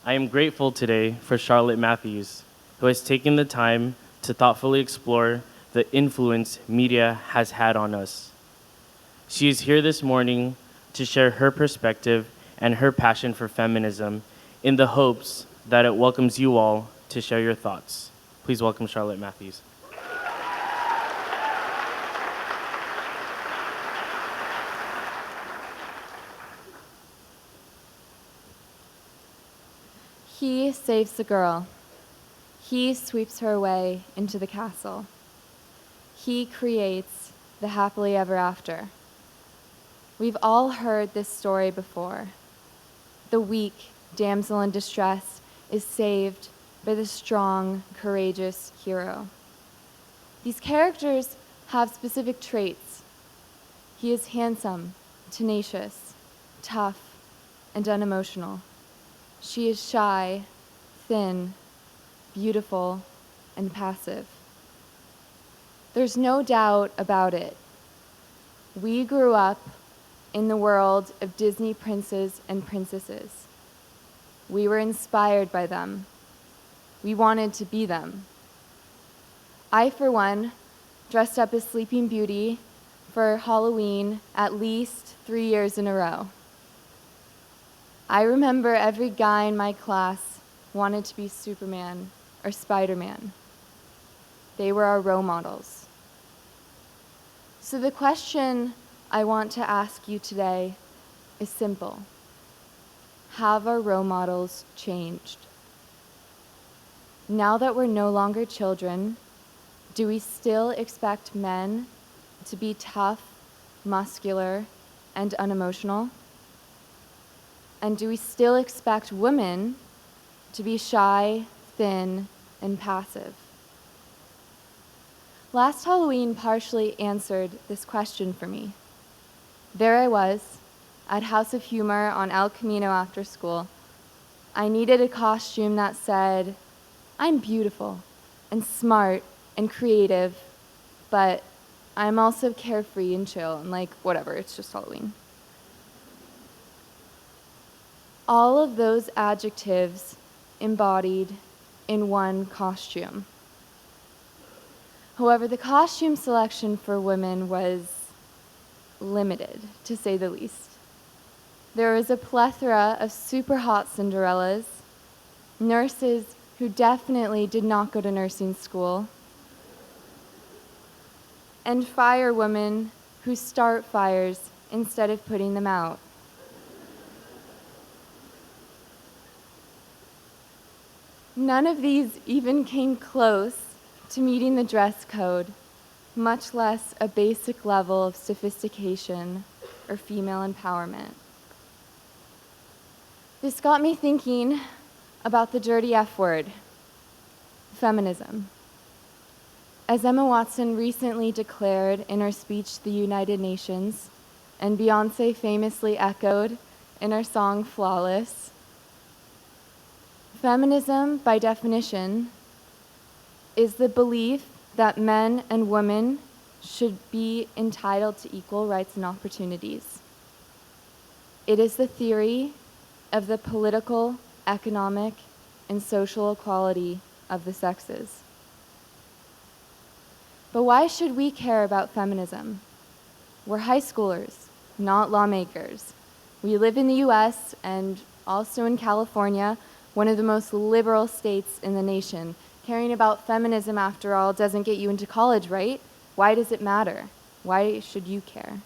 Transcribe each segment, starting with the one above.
I am grateful today for Charlotte Matthews, who has taken the time to thoughtfully explore the influence media has had on us. She is here this morning to share her perspective and her passion for feminism in the hopes that it welcomes you all to share your thoughts. Please welcome Charlotte Matthews. He saves the girl. He sweeps her away into the castle. He creates the happily ever after. We've all heard this story before. The weak damsel in distress is saved by the strong, courageous hero. These characters have specific traits. He is handsome, tenacious, tough, and unemotional. She is shy, thin, beautiful, and passive. There's no doubt about it. We grew up in the world of Disney princes and princesses. We were inspired by them. We wanted to be them. I, for one, dressed up as Sleeping Beauty for Halloween at least 3 years in a row. I remember every guy in my class wanted to be Superman or Spider-Man. They were our role models. So the question I want to ask you today is simple. Have our role models changed? Now that we're no longer children, do we still expect men to be tough, muscular, and unemotional? And do we still expect women to be shy, thin, and passive? Last Halloween partially answered this question for me. There I was, at House of Humor on El Camino after school. I needed a costume that said, I'm beautiful and smart and creative, but I'm also carefree and chill and like, whatever, it's just Halloween. All of those adjectives embodied in one costume. However, the costume selection for women was limited, to say the least. There was a plethora of super hot Cinderellas, nurses who definitely did not go to nursing school, and firewomen who start fires instead of putting them out. None of these even came close to meeting the dress code, much less a basic level of sophistication or female empowerment. This got me thinking about the dirty F word, feminism. As Emma Watson recently declared in her speech to the United Nations, and Beyoncé famously echoed in her song Flawless, feminism, by definition, is the belief that men and women should be entitled to equal rights and opportunities. It is the theory of the political, economic, and social equality of the sexes. But why should we care about feminism? We're high schoolers, not lawmakers. We live in the US and also in California, one of the most liberal states in the nation. Caring about feminism, after all, doesn't get you into college, right? Why does it matter? Why should you care?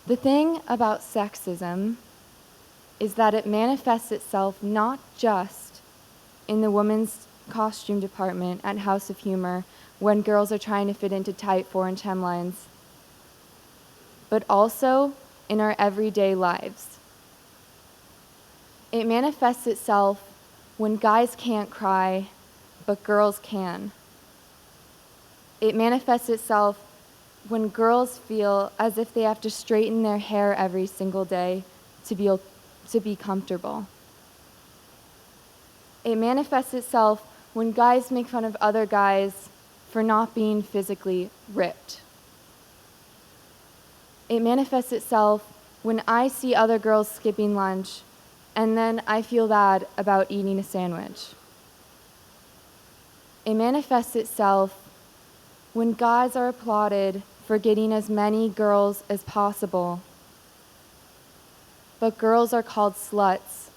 The thing about sexism is that it manifests itself not just in the women's costume department at House of Humor when girls are trying to fit into tight 4-inch hemlines, but also in our everyday lives. It manifests itself when guys can't cry, but girls can. It manifests itself when girls feel as if they have to straighten their hair every single day to be comfortable. It manifests itself when guys make fun of other guys for not being physically ripped. It manifests itself when I see other girls skipping lunch and then I feel bad about eating a sandwich. It manifests itself when guys are applauded for getting as many girls as possible, but girls are called sluts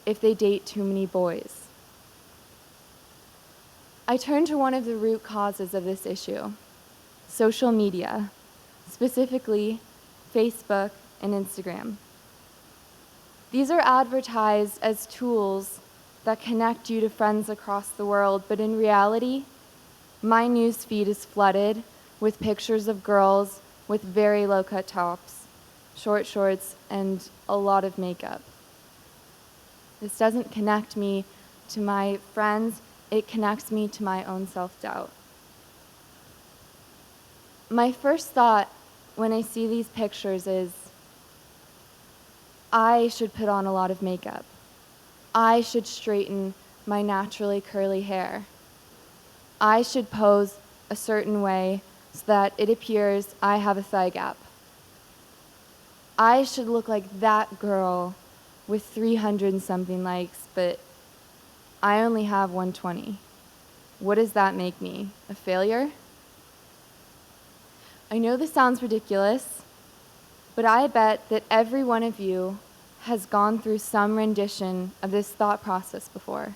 if they date too many boys. I turn to one of the root causes of this issue: social media, specifically Facebook and Instagram. These are advertised as tools that connect you to friends across the world, but in reality, my news feed is flooded with pictures of girls with very low-cut tops, short shorts, and a lot of makeup. This doesn't connect me to my friends, it connects me to my own self-doubt. My first thought when I see these pictures is, I should put on a lot of makeup. I should straighten my naturally curly hair. I should pose a certain way so that it appears I have a thigh gap. I should look like that girl with 300 and something likes, but I only have 120. What does that make me? A failure? I know this sounds ridiculous, but I bet that every one of you has gone through some rendition of this thought process before.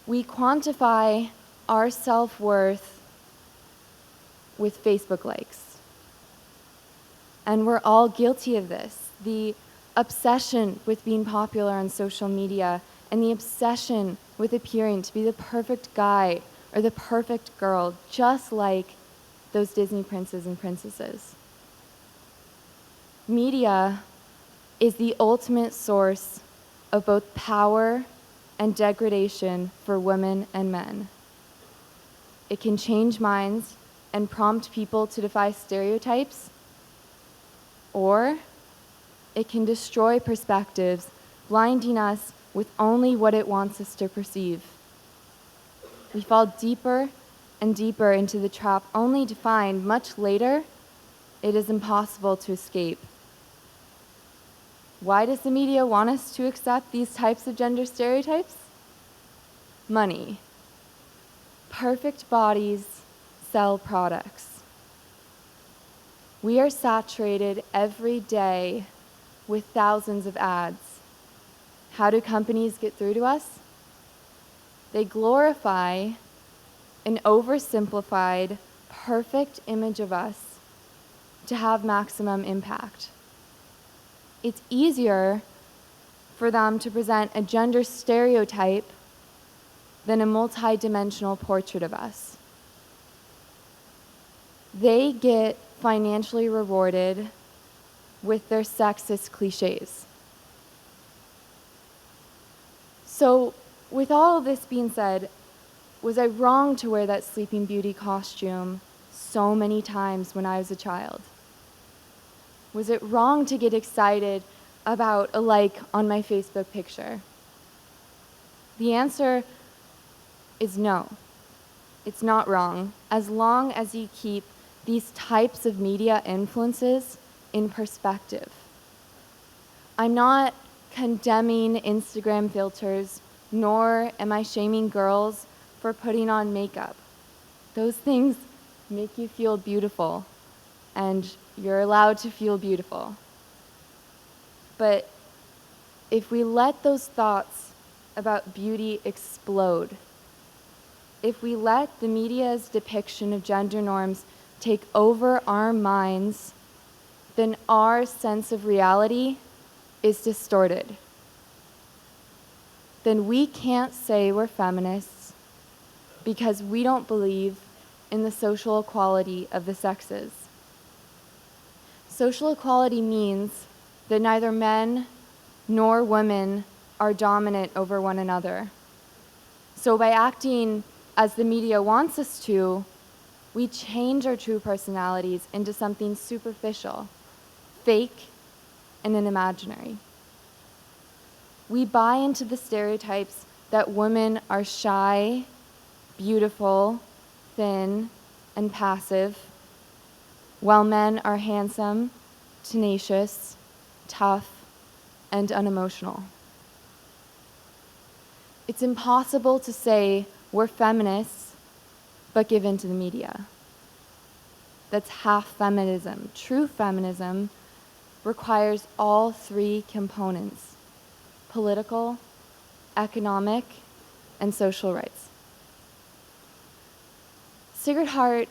We quantify our self-worth with Facebook likes. And we're all guilty of this. The obsession with being popular on social media and the obsession with appearing to be the perfect guy or the perfect girl, just like those Disney princes and princesses. Media is the ultimate source of both power and degradation for women and men. It can change minds and prompt people to defy stereotypes, or it can destroy perspectives, blinding us with only what it wants us to perceive. We fall deeper and deeper into the trap, only to find much later it is impossible to escape. Why does the media want us to accept these types of gender stereotypes? Money. Perfect bodies sell products. We are saturated every day with thousands of ads. How do companies get through to us? They glorify an oversimplified, perfect image of us to have maximum impact. It's easier for them to present a gender stereotype than a multi-dimensional portrait of us. They get financially rewarded with their sexist cliches. So, with all of this being said, was I wrong to wear that Sleeping Beauty costume so many times when I was a child? Was it wrong to get excited about a like on my Facebook picture? The answer is no. It's not wrong, as long as you keep these types of media influences in perspective. I'm not condemning Instagram filters, nor am I shaming girls for putting on makeup. Those things make you feel beautiful, and you're allowed to feel beautiful. But if we let those thoughts about beauty explode, if we let the media's depiction of gender norms take over our minds, then our sense of reality is distorted. Then we can't say we're feminists because we don't believe in the social equality of the sexes. Social equality means that neither men nor women are dominant over one another. So by acting as the media wants us to, we change our true personalities into something superficial, fake, and an imaginary. We buy into the stereotypes that women are shy, beautiful, thin, and passive, while men are handsome, tenacious, tough, and unemotional. It's impossible to say we're feminists but give in to the media. That's half feminism. True feminism requires all three components: political, economic, and social rights. Sacred Heart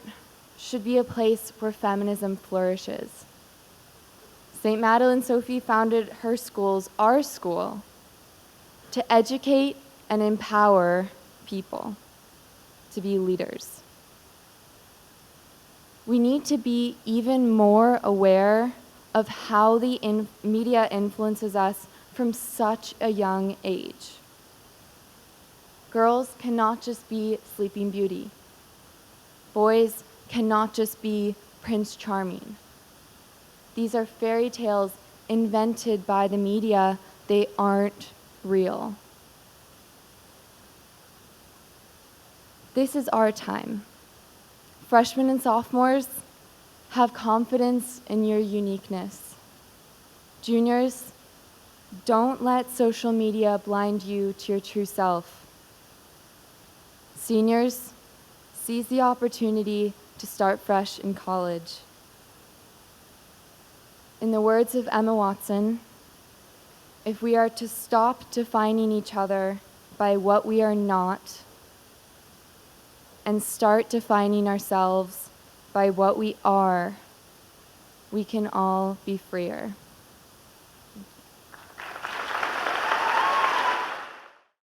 should be a place where feminism flourishes. St. Madeleine Sophie founded her schools, our school, to educate and empower people to be leaders. We need to be even more aware of how the media influences us from such a young age. Girls cannot just be Sleeping Beauty. Boys cannot just be Prince Charming. These are fairy tales invented by the media. They aren't real. This is our time. Freshmen and sophomores, have confidence in your uniqueness. Juniors, don't let social media blind you to your true self. Seniors, seize the opportunity to start fresh in college. In the words of Emma Watson, if we are to stop defining each other by what we are not and start defining ourselves by what we are, we can all be freer.